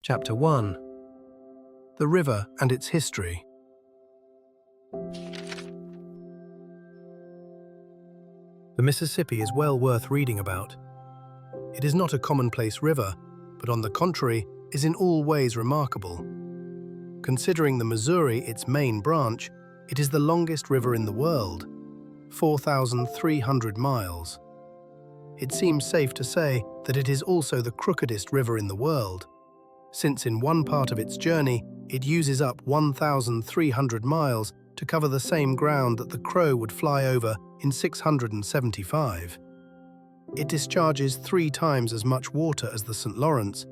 Chapter 1. The River and its History. The Mississippi is well worth reading about. It is not a commonplace river, but on the contrary, is in all ways remarkable. Considering the Missouri its main branch, it is the longest river in the world, 4,300 miles. It seems safe to say that it is also the crookedest river in the world, since in one part of its journey it uses up 1,300 miles to cover the same ground that the crow would fly over in 675. It discharges 3 times as much water as the St. Lawrence,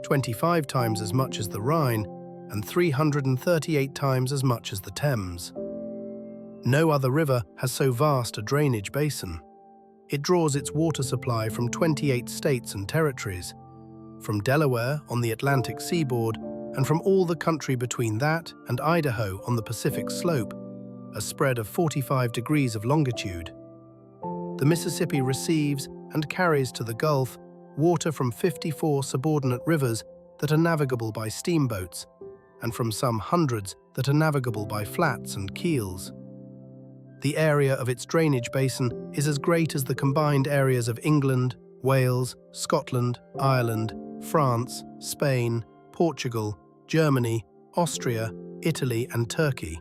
25 times as much as the Rhine, and 338 times as much as the Thames. No other river has so vast a drainage basin. It draws its water supply from 28 states and territories, from Delaware on the Atlantic seaboard, and from all the country between that and Idaho on the Pacific slope, a spread of 45 degrees of longitude. The Mississippi receives and carries to the Gulf water from 54 subordinate rivers that are navigable by steamboats, and from some hundreds that are navigable by flats and keels. The area of its drainage basin is as great as the combined areas of England, Wales, Scotland, Ireland, France, Spain, Portugal, Germany, Austria, Italy, and Turkey.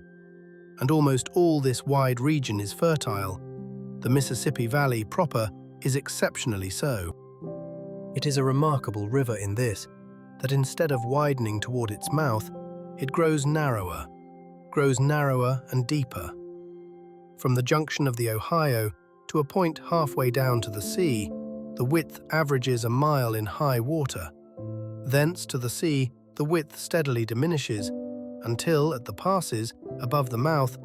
And almost all this wide region is fertile. The Mississippi Valley proper is exceptionally so. It is a remarkable river in this, that instead of widening toward its mouth, it grows narrower and deeper. From the junction of the Ohio to a point halfway down to the sea, the width averages a mile in high water. Thence to the sea, the width steadily diminishes, until, at the passes, above the mouth,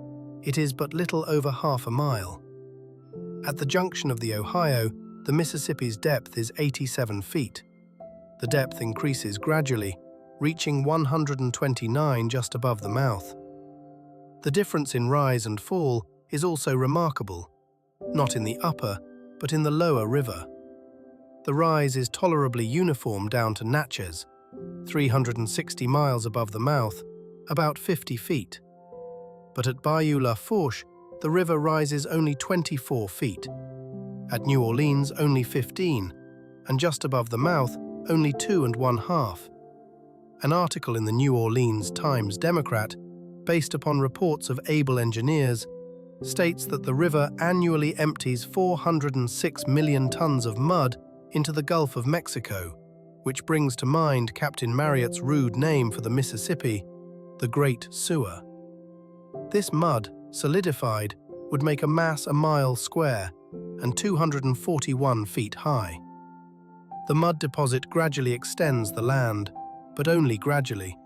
it is but little over half a mile. At the junction of the Ohio, the Mississippi's depth is 87 feet. The depth increases gradually, reaching 129 just above the mouth. The difference in rise and fall is also remarkable, not in the upper, but in the lower river. The rise is tolerably uniform down to Natchez, 360 miles above the mouth, about 50 feet. But at Bayou La Fourche, the river rises only 24 feet. At New Orleans, only 15, and just above the mouth, only 2 1/2. An article in the New Orleans Times-Democrat, based upon reports of able engineers, states that the river annually empties 406 million tons of mud into the Gulf of Mexico, which brings to mind Captain Marryat's rude name for the Mississippi, the Great Sewer. This mud, solidified, would make a mass a mile square and 241 feet high. The mud deposit gradually extends the land, but only gradually.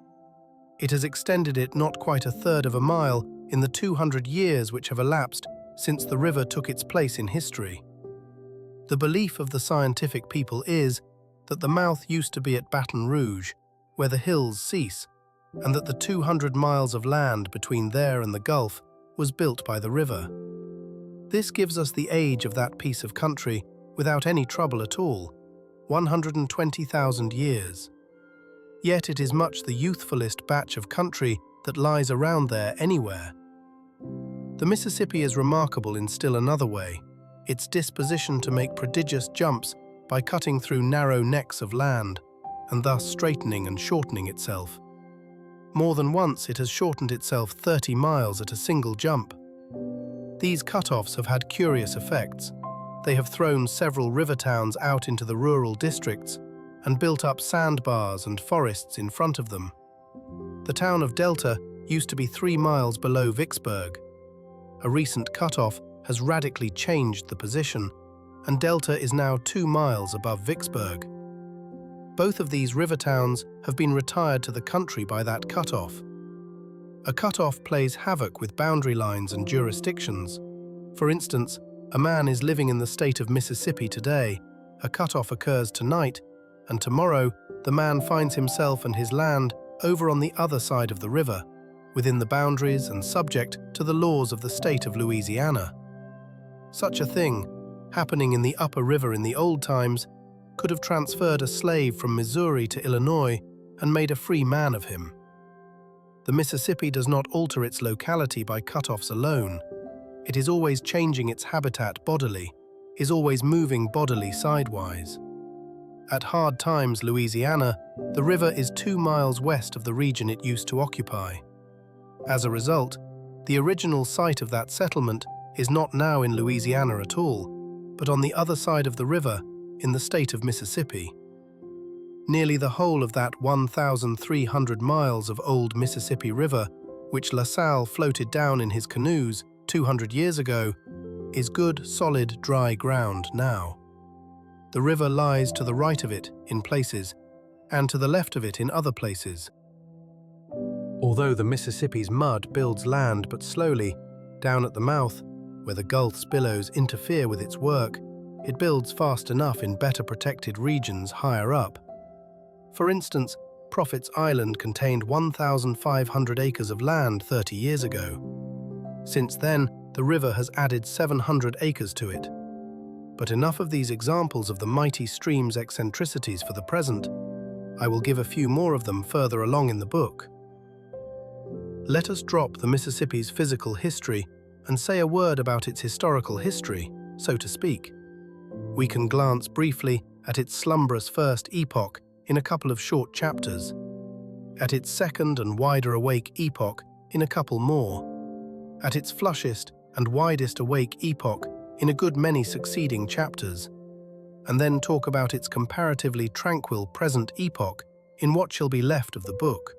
It has extended it not quite a third of a mile in the 200 years which have elapsed since the river took its place in history. The belief of the scientific people is that the mouth used to be at Baton Rouge, where the hills cease, and that the 200 miles of land between there and the Gulf was built by the river. This gives us the age of that piece of country without any trouble at all, 120,000 years. Yet it is much the youthfulest batch of country that lies around there anywhere. The Mississippi is remarkable in still another way, its disposition to make prodigious jumps by cutting through narrow necks of land, and thus straightening and shortening itself. More than once it has shortened itself 30 miles at a single jump. These cut-offs have had curious effects. They have thrown several river towns out into the rural districts and built up sandbars and forests in front of them. The town of Delta used to be 3 miles below Vicksburg. A recent cut-off has radically changed the position, and Delta is now 2 miles above Vicksburg. Both of these river towns have been retired to the country by that cut-off. A cut-off plays havoc with boundary lines and jurisdictions. For instance, a man is living in the state of Mississippi today, a cut-off occurs tonight, and tomorrow the man finds himself and his land over on the other side of the river, within the boundaries and subject to the laws of the state of Louisiana. Such a thing, happening in the upper river in the old times, could have transferred a slave from Missouri to Illinois and made a free man of him. The Mississippi does not alter its locality by cutoffs alone. It is always changing its habitat bodily, is always moving bodily sidewise. At Hard Times, Louisiana, the river is 2 miles west of the region it used to occupy. As a result, the original site of that settlement is not now in Louisiana at all, but on the other side of the river, in the state of Mississippi. Nearly the whole of that 1,300 miles of old Mississippi River, which La Salle floated down in his canoes 200 years ago, is good, solid, dry ground now. The river lies to the right of it in places, and to the left of it in other places. Although the Mississippi's mud builds land but slowly, down at the mouth, where the Gulf's billows interfere with its work, it builds fast enough in better protected regions higher up. For instance, Prophet's Island contained 1,500 acres of land 30 years ago. Since then, the river has added 700 acres to it. But enough of these examples of the mighty stream's eccentricities for the present. I will give a few more of them further along in the book. Let us drop the Mississippi's physical history and say a word about its historical history, so to speak. We can glance briefly at its slumberous first epoch in a couple of short chapters, at its second and wider awake epoch in a couple more, at its flushest and widest awake epoch in a good many succeeding chapters, and then talk about its comparatively tranquil present epoch in what shall be left of the book.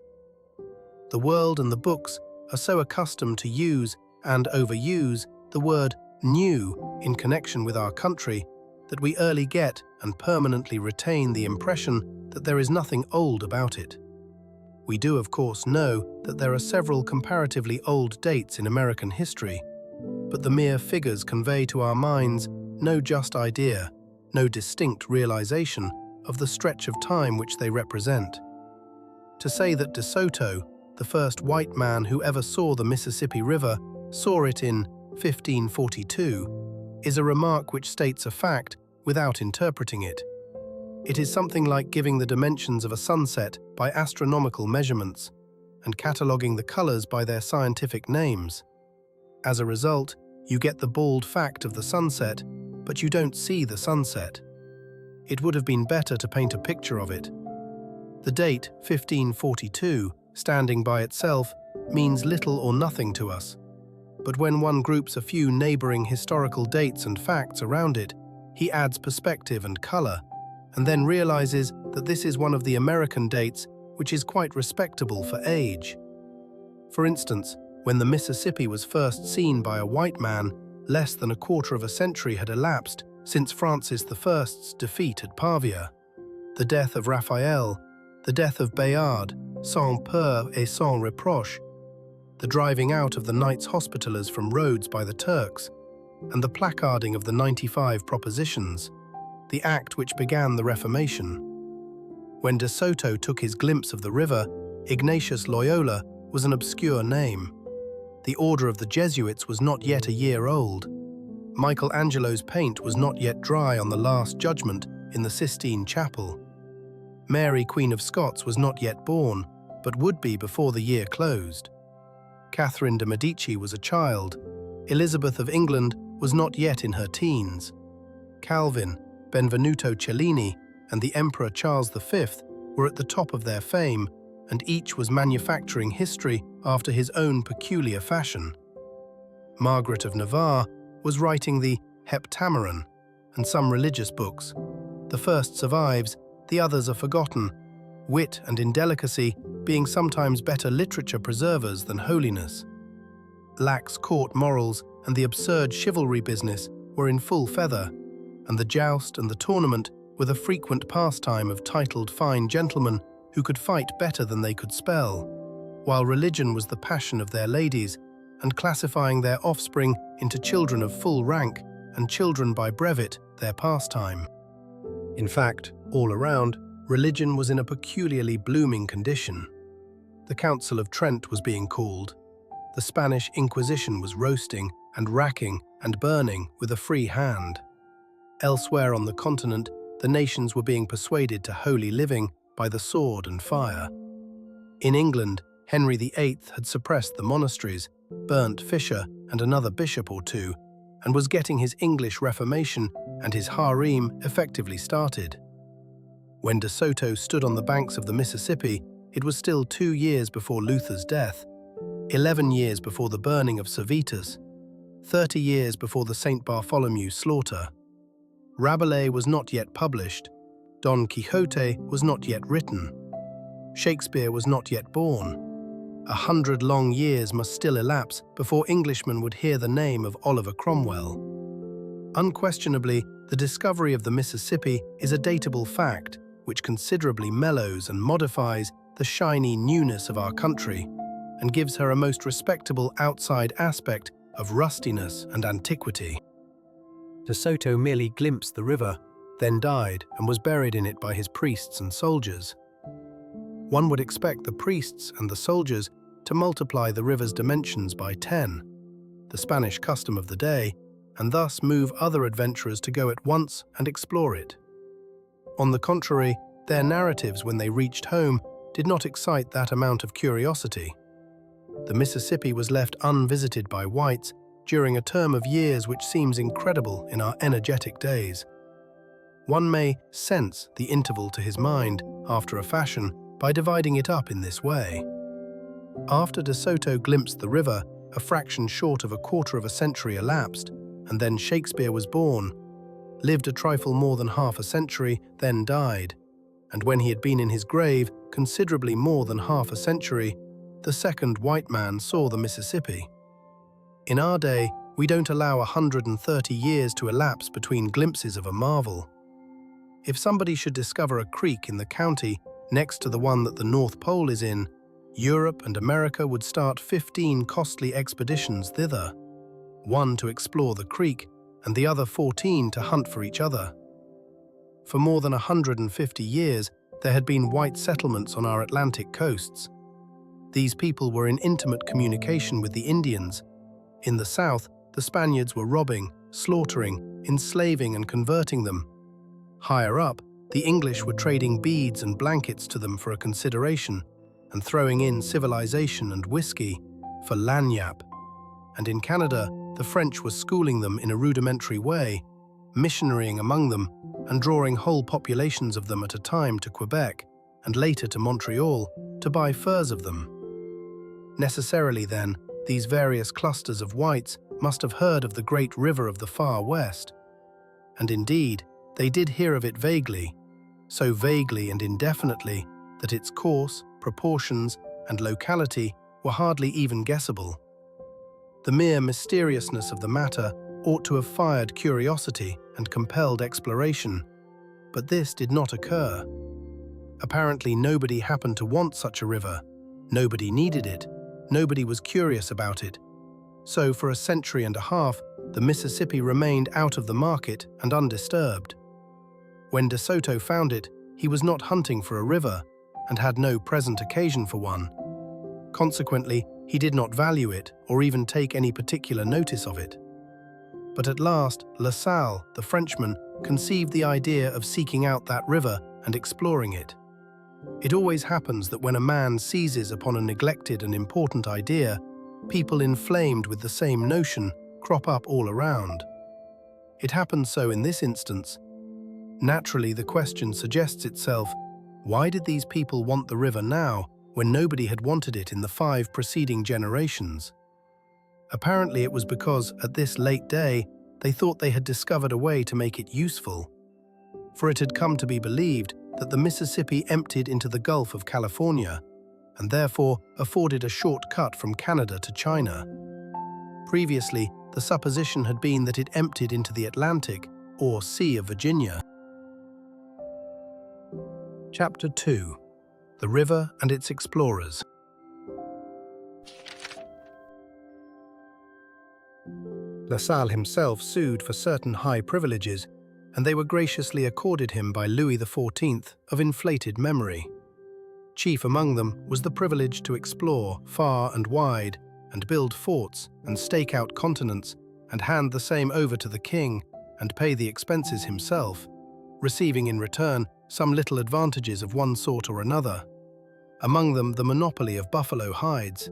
The world and the books are so accustomed to use and overuse the word new in connection with our country that we early get and permanently retain the impression that there is nothing old about it. We do, of course, know that there are several comparatively old dates in American history, but the mere figures convey to our minds no just idea, no distinct realization of the stretch of time which they represent. To say that De Soto, the first white man who ever saw the Mississippi River, saw it in 1542, is a remark which states a fact without interpreting it. It is something like giving the dimensions of a sunset by astronomical measurements and cataloguing the colors by their scientific names. As a result, you get the bald fact of the sunset, but you don't see the sunset. It would have been better to paint a picture of it. The date 1542, standing by itself, means little or nothing to us. But when one groups a few neighboring historical dates and facts around it, he adds perspective and color, and then realizes that this is one of the American dates which is quite respectable for age. For instance, when the Mississippi was first seen by a white man, less than a quarter of a century had elapsed since Francis I's defeat at Pavia. The death of Raphael, the death of Bayard, sans peur et sans reproche, the driving out of the Knights Hospitallers from Rhodes by the Turks, and the placarding of the 95 Propositions, the act which began the Reformation. When De Soto took his glimpse of the river, Ignatius Loyola was an obscure name. The order of the Jesuits was not yet a year old. Michelangelo's paint was not yet dry on the Last Judgment in the Sistine Chapel. Mary, Queen of Scots, was not yet born, but would be before the year closed. Catherine de' Medici was a child. Elizabeth of England was not yet in her teens. Calvin, Benvenuto Cellini, and the Emperor Charles V were at the top of their fame, and each was manufacturing history after his own peculiar fashion. Margaret of Navarre was writing the Heptameron and some religious books. The first survives, the others are forgotten, wit and indelicacy being sometimes better literature preservers than holiness. Lax court morals and the absurd chivalry business were in full feather, and the joust and the tournament were the frequent pastime of titled fine gentlemen who could fight better than they could spell, while religion was the passion of their ladies, and classifying their offspring into children of full rank and children by brevet their pastime. In fact, all around, religion was in a peculiarly blooming condition. The Council of Trent was being called. The Spanish Inquisition was roasting and racking and burning with a free hand. Elsewhere on the continent, the nations were being persuaded to holy living by the sword and fire. In England, Henry VIII had suppressed the monasteries, burnt Fisher and another bishop or two, and was getting his English Reformation and his harem effectively started. When De Soto stood on the banks of the Mississippi, it was still 2 years before Luther's death, 11 years before the burning of Servetus, 30 years before the St. Bartholomew slaughter. Rabelais was not yet published, Don Quixote was not yet written, Shakespeare was not yet born. 100 long years must still elapse before Englishmen would hear the name of Oliver Cromwell. Unquestionably, the discovery of the Mississippi is a datable fact which considerably mellows and modifies the shiny newness of our country and gives her a most respectable outside aspect of rustiness and antiquity. De Soto merely glimpsed the river, then died and was buried in it by his priests and soldiers. One would expect the priests and the soldiers to multiply the river's dimensions by 10, the Spanish custom of the day, and thus move other adventurers to go at once and explore it. On the contrary, their narratives when they reached home did not excite that amount of curiosity. The Mississippi was left unvisited by whites during a term of years which seems incredible in our energetic days. One may sense the interval to his mind, after a fashion, by dividing it up in this way. After De Soto glimpsed the river, a fraction short of a quarter of a century elapsed, and then Shakespeare was born, lived a trifle more than half a century, then died, and when he had been in his grave considerably more than half a century, the second white man saw the Mississippi. In our day, we don't allow 130 years to elapse between glimpses of a marvel. If somebody should discover a creek in the county next to the one that the North Pole is in, Europe and America would start 15 costly expeditions thither, one to explore the creek and the other 14 to hunt for each other. For more than 150 years, there had been white settlements on our Atlantic coasts. These people were in intimate communication with the Indians. In the south, the Spaniards were robbing, slaughtering, enslaving and converting them. Higher up, the English were trading beads and blankets to them for a consideration, and throwing in civilization and whiskey for lagniappe. And in Canada, the French were schooling them in a rudimentary way, missionarying among them, and drawing whole populations of them at a time to Quebec, and later to Montreal, to buy furs of them. Necessarily, then, these various clusters of whites must have heard of the great river of the far west. And indeed, they did hear of it vaguely, so vaguely and indefinitely that its course, proportions, and locality were hardly even guessable. The mere mysteriousness of the matter ought to have fired curiosity and compelled exploration, but this did not occur. Apparently nobody happened to want such a river, nobody needed it, nobody was curious about it. So for a century and a half, the Mississippi remained out of the market and undisturbed. When De Soto found it, he was not hunting for a river, and had no present occasion for one. Consequently, he did not value it or even take any particular notice of it. But at last, La Salle, the Frenchman, conceived the idea of seeking out that river and exploring it. It always happens that when a man seizes upon a neglected and important idea, people inflamed with the same notion crop up all around. It happened so in this instance. Naturally, the question suggests itself, why did these people want the river now, when nobody had wanted it in the 5 preceding generations? Apparently it was because, at this late day, they thought they had discovered a way to make it useful. For it had come to be believed that the Mississippi emptied into the Gulf of California, and therefore afforded a short cut from Canada to China. Previously, the supposition had been that it emptied into the Atlantic, or Sea of Virginia. Chapter 2. The River and its Explorers. La Salle himself sued for certain high privileges, and they were graciously accorded him by Louis XIV of inflated memory. Chief among them was the privilege to explore far and wide, and build forts and stake out continents, and hand the same over to the king, and pay the expenses himself, receiving in return some little advantages of one sort or another, among them the monopoly of buffalo hides.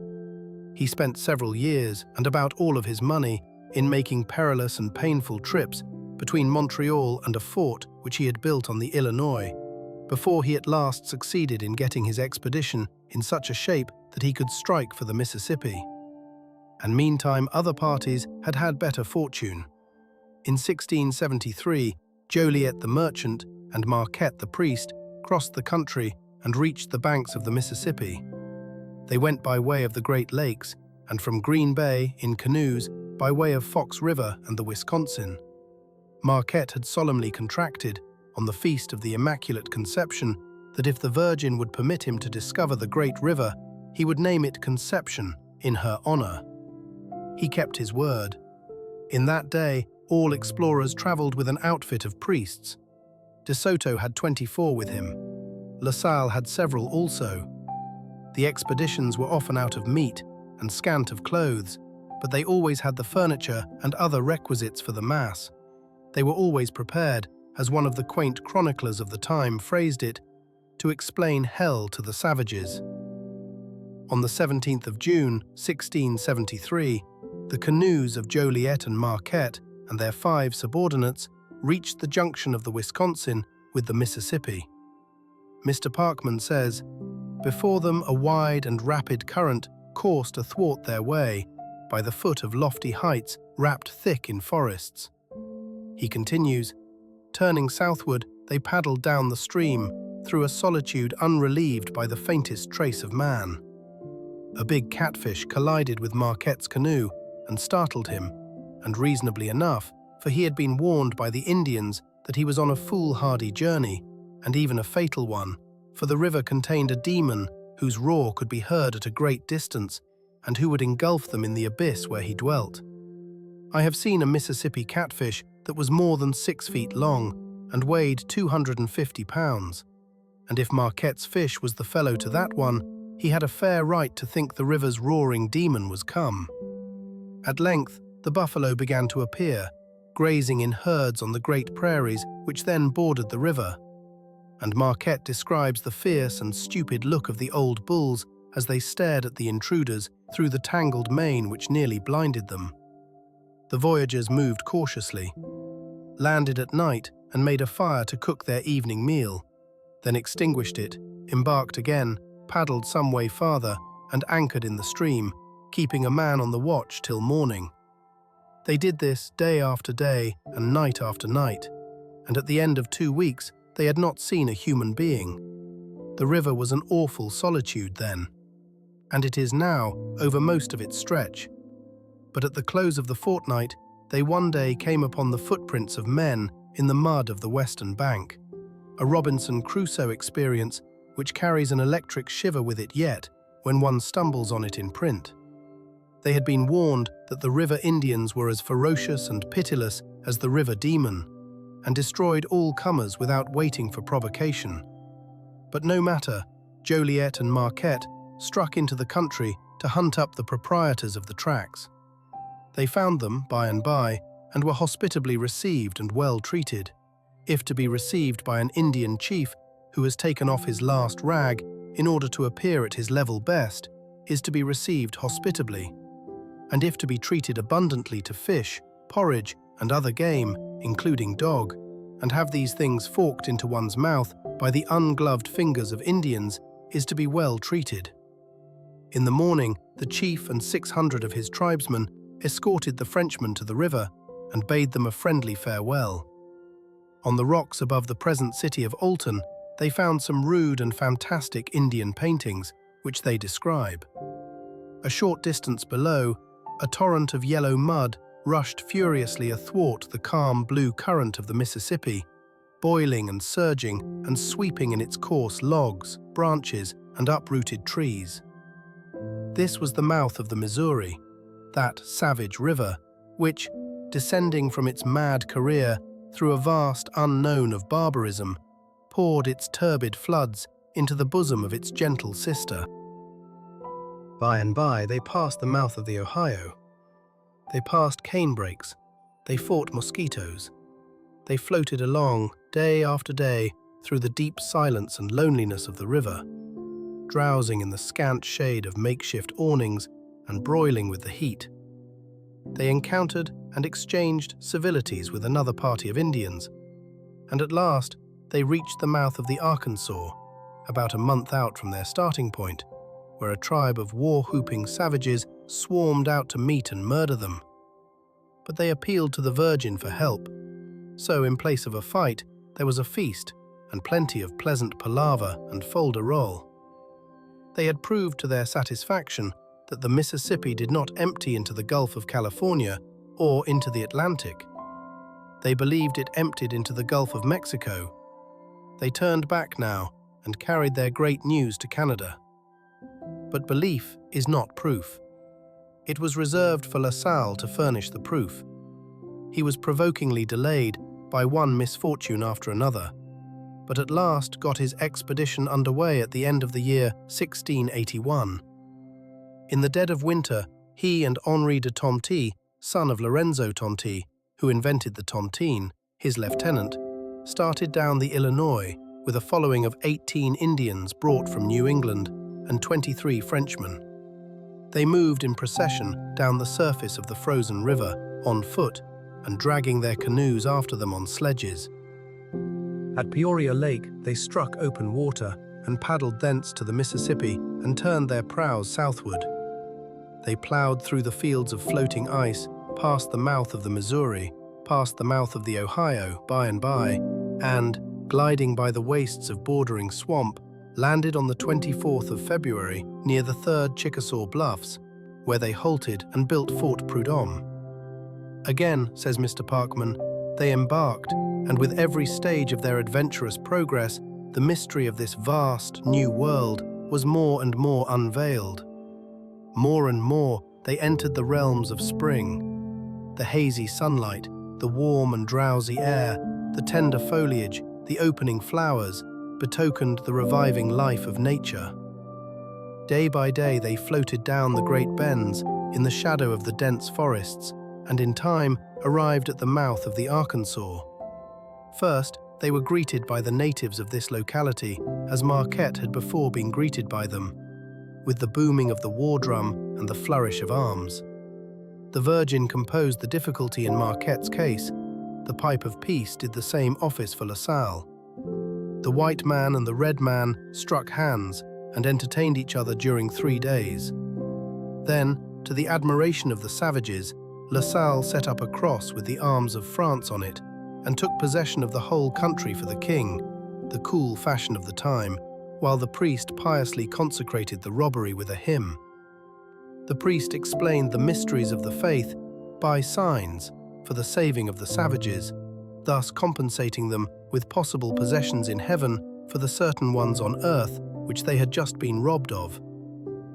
He spent several years and about all of his money in making perilous and painful trips between Montreal and a fort which he had built on the Illinois, before he at last succeeded in getting his expedition in such a shape that he could strike for the Mississippi. And meantime other parties had had better fortune. In 1673, Joliet the merchant and Marquette the priest crossed the country and reached the banks of the Mississippi. They went by way of the Great Lakes and from Green Bay in canoes by way of Fox River and the Wisconsin. Marquette had solemnly contracted, on the Feast of the Immaculate Conception, that if the Virgin would permit him to discover the great river, he would name it Conception in her honor. He kept his word. In that day, all explorers traveled with an outfit of priests. De Soto had 24 with him. La Salle had several also. The expeditions were often out of meat and scant of clothes, but they always had the furniture and other requisites for the Mass. They were always prepared, as one of the quaint chroniclers of the time phrased it, to explain hell to the savages. On the 17th of June, 1673, the canoes of Joliet and Marquette and their 5 subordinates reached the junction of the Wisconsin with the Mississippi. Mr. Parkman says, "Before them a wide and rapid current coursed athwart their way, by the foot of lofty heights wrapped thick in forests." He continues, "Turning southward, they paddled down the stream, through a solitude unrelieved by the faintest trace of man. A big catfish collided with Marquette's canoe and startled him, and reasonably enough, for he had been warned by the Indians that he was on a foolhardy journey, and even a fatal one, for the river contained a demon whose roar could be heard at a great distance, and who would engulf them in the abyss where he dwelt. I have seen a Mississippi catfish that was more than 6 feet long and weighed 250 pounds, and if Marquette's fish was the fellow to that one, he had a fair right to think the river's roaring demon was come. At length, the buffalo began to appear, grazing in herds on the great prairies which then bordered the river, and Marquette describes the fierce and stupid look of the old bulls as they stared at the intruders through the tangled mane which nearly blinded them. The voyagers moved cautiously, landed at night and made a fire to cook their evening meal, then extinguished it, embarked again, paddled some way farther, and anchored in the stream, keeping a man on the watch till morning. They did this day after day and night after night, and at the end of 2 weeks they had not seen a human being. The river was an awful solitude then, and it is now over most of its stretch. But at the close of the fortnight, they one day came upon the footprints of men in the mud of the western bank, a Robinson Crusoe experience which carries an electric shiver with it yet when one stumbles on it in print. They had been warned that the river Indians were as ferocious and pitiless as the river demon, and destroyed all comers without waiting for provocation. But no matter, Joliet and Marquette struck into the country to hunt up the proprietors of the tracks. They found them by and by, and were hospitably received and well treated, if to be received by an Indian chief who has taken off his last rag in order to appear at his level best, is to be received hospitably, and if to be treated abundantly to fish, porridge, and other game, including dog, and have these things forked into one's mouth by the ungloved fingers of Indians, is to be well treated. In the morning, the chief and 600 of his tribesmen escorted the Frenchmen to the river and bade them a friendly farewell. On the rocks above the present city of Alton, they found some rude and fantastic Indian paintings, which they describe. A short distance below, a torrent of yellow mud rushed furiously athwart the calm blue current of the Mississippi, boiling and surging and sweeping in its course logs, branches, and uprooted trees. This was the mouth of the Missouri, that savage river, which, descending from its mad career through a vast unknown of barbarism, poured its turbid floods into the bosom of its gentle sister. By and by they passed the mouth of the Ohio. They passed canebrakes, they fought mosquitoes. They floated along, day after day, through the deep silence and loneliness of the river, drowsing in the scant shade of makeshift awnings and broiling with the heat. They encountered and exchanged civilities with another party of Indians, and at last they reached the mouth of the Arkansas, about a month out from their starting point, where a tribe of war-whooping savages swarmed out to meet and murder them. But they appealed to the Virgin for help, so in place of a fight, there was a feast and plenty of pleasant palaver and fol-de-rol. They had proved to their satisfaction that the Mississippi did not empty into the Gulf of California or into the Atlantic. They believed it emptied into the Gulf of Mexico. They turned back now and carried their great news to Canada. But belief is not proof. It was reserved for La Salle to furnish the proof. He was provokingly delayed by one misfortune after another, but at last got his expedition underway at the end of the year 1681. In the dead of winter, he and Henri de Tonty, son of Lorenzo Tonty, who invented the tontine, his lieutenant, started down the Illinois with a following of 18 Indians brought from New England and 23 Frenchmen. They moved in procession down the surface of the frozen river, on foot, and dragging their canoes after them on sledges. At Peoria Lake, they struck open water and paddled thence to the Mississippi and turned their prows southward. They plowed through the fields of floating ice, past the mouth of the Missouri, past the mouth of the Ohio by and by, and, gliding by the wastes of bordering swamp, landed on the 24th of February near the 3rd Chickasaw Bluffs, where they halted and built Fort Prudhomme. Again, says Mr. Parkman, they embarked, and with every stage of their adventurous progress, the mystery of this vast, new world was more and more unveiled. More and more, they entered the realms of spring. The hazy sunlight, the warm and drowsy air, the tender foliage, the opening flowers, betokened the reviving life of nature. Day by day they floated down the great bends in the shadow of the dense forests, and in time arrived at the mouth of the Arkansas. First, they were greeted by the natives of this locality, as Marquette had before been greeted by them, with the booming of the war drum and the flourish of arms. The Virgin composed the difficulty in Marquette's case. The pipe of peace did the same office for La Salle. The white man and the red man struck hands and entertained each other during 3 days. Then, to the admiration of the savages, La Salle set up a cross with the arms of France on it and took possession of the whole country for the king, the cool fashion of the time, while the priest piously consecrated the robbery with a hymn. The priest explained the mysteries of the faith by signs for the saving of the savages, thus compensating them with possible possessions in heaven for the certain ones on earth which they had just been robbed of.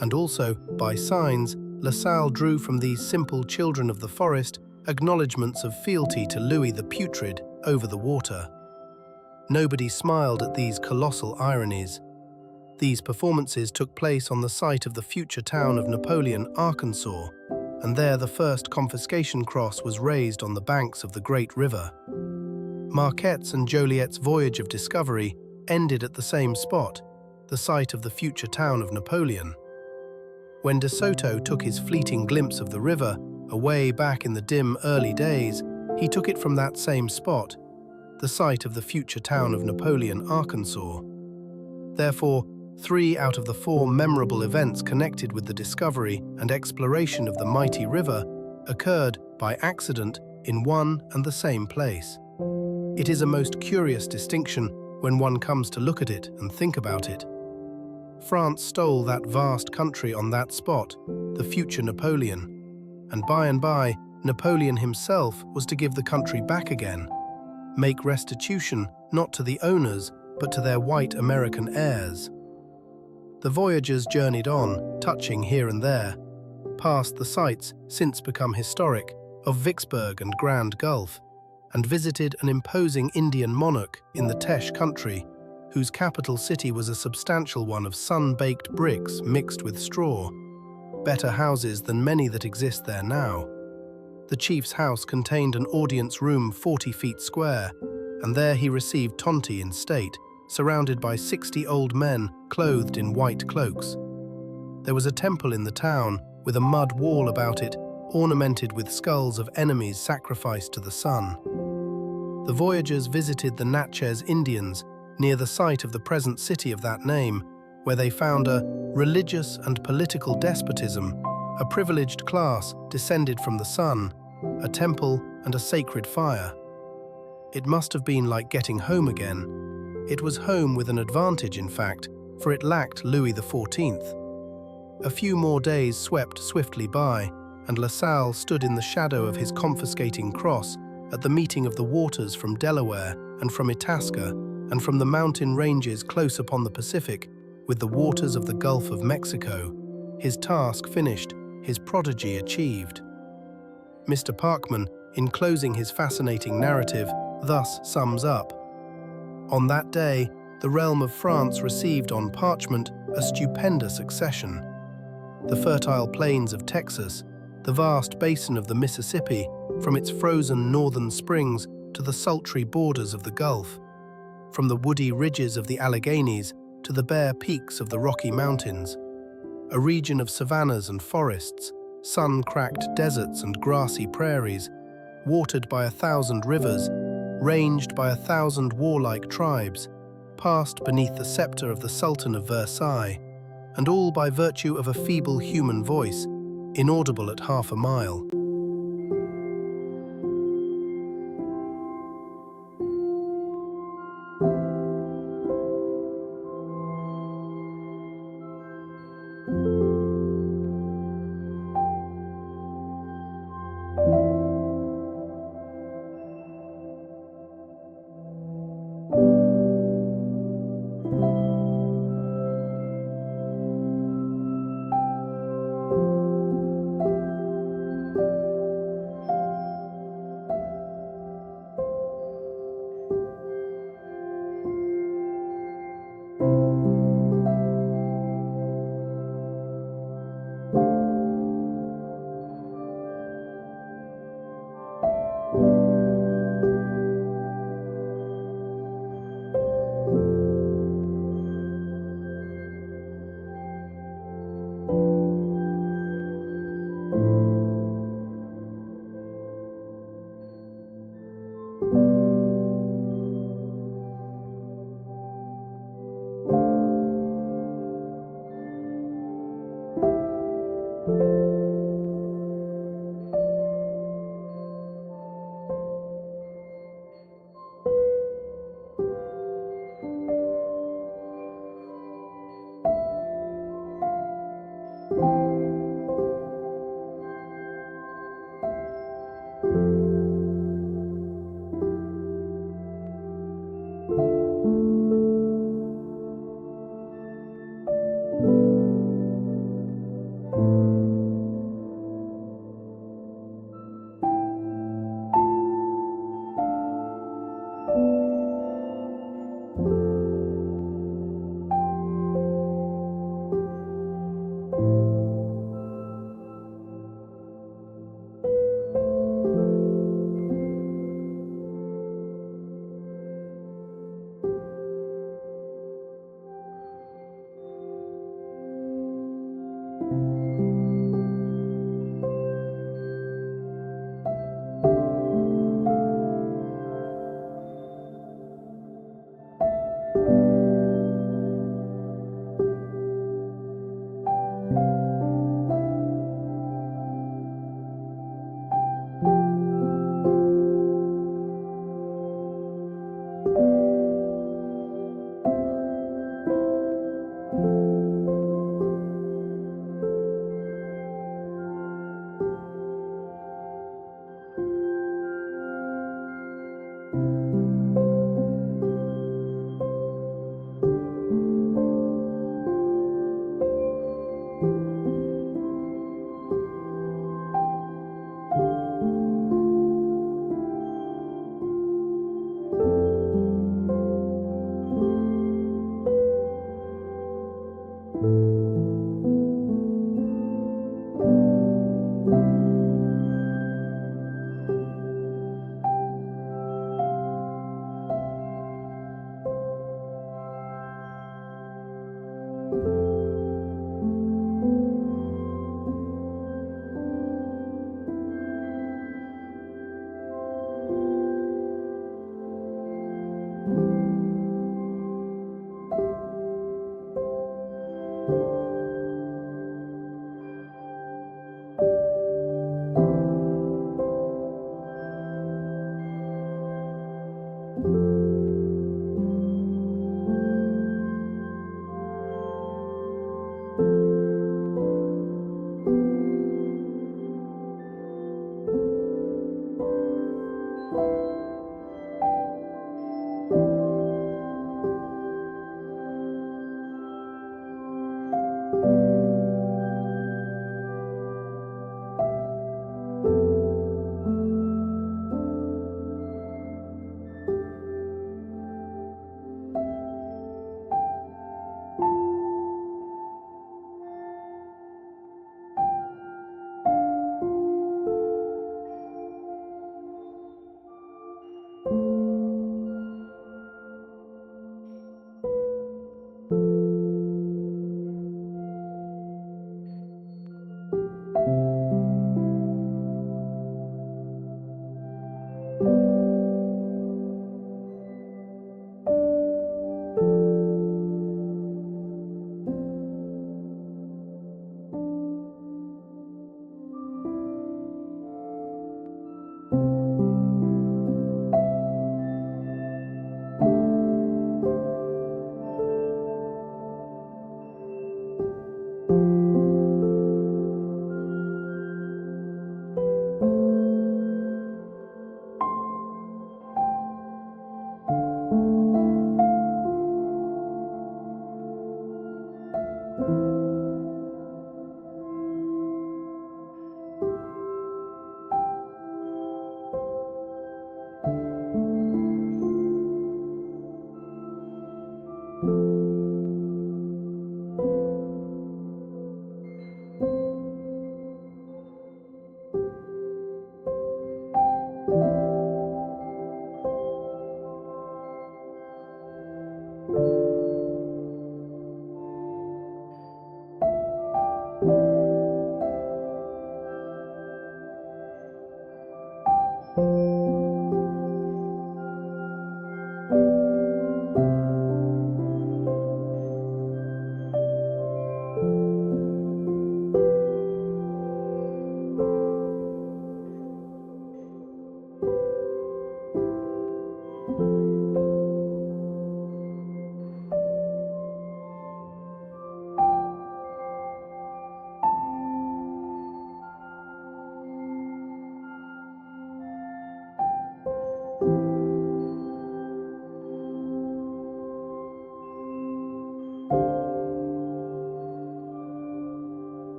And also, by signs, La Salle drew from these simple children of the forest acknowledgments of fealty to Louis the Putrid over the water. Nobody smiled at these colossal ironies. These performances took place on the site of the future town of Napoleon, Arkansas, and there the first confiscation cross was raised on the banks of the great river. Marquette's and Joliet's voyage of discovery ended at the same spot, the site of the future town of Napoleon. When De Soto took his fleeting glimpse of the river, away back in the dim early days, he took it from that same spot, the site of the future town of Napoleon, Arkansas. Therefore, 3 out of the 4 memorable events connected with the discovery and exploration of the mighty river occurred by accident in one and the same place. It is a most curious distinction when one comes to look at it and think about it. France stole that vast country on that spot, the future Napoleon, and by, Napoleon himself was to give the country back again, make restitution not to the owners but to their white American heirs. The voyagers journeyed on, touching here and there, past the sites, since become historic, of Vicksburg and Grand Gulf, and visited an imposing Indian monarch in the Teche country, whose capital city was a substantial one of sun-baked bricks mixed with straw, better houses than many that exist there now. The chief's house contained an audience room 40 feet square, and there he received Tonty in state, surrounded by 60 old men clothed in white cloaks. There was a temple in the town, with a mud wall about it, ornamented with skulls of enemies sacrificed to the sun. The voyagers visited the Natchez Indians, near the site of the present city of that name, where they found a religious and political despotism, a privileged class descended from the sun, a temple and a sacred fire. It must have been like getting home again. It was home with an advantage, in fact, for it lacked Louis XIV. A few more days swept swiftly by, and La Salle stood in the shadow of his confiscating cross at the meeting of the waters from Delaware and from Itasca, and from the mountain ranges close upon the Pacific, with the waters of the Gulf of Mexico. His task finished, his prodigy achieved. Mr. Parkman, in closing his fascinating narrative, thus sums up: "On that day, the realm of France received on parchment a stupendous accession. The fertile plains of Texas, the vast basin of the Mississippi, from its frozen northern springs to the sultry borders of the Gulf, from the woody ridges of the Alleghenies to the bare peaks of the Rocky Mountains, a region of savannas and forests, sun-cracked deserts and grassy prairies, watered by 1,000 rivers, ranged by 1,000 warlike tribes, passed beneath the scepter of the Sultan of Versailles, and all by virtue of a feeble human voice, inaudible at half a mile."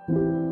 you.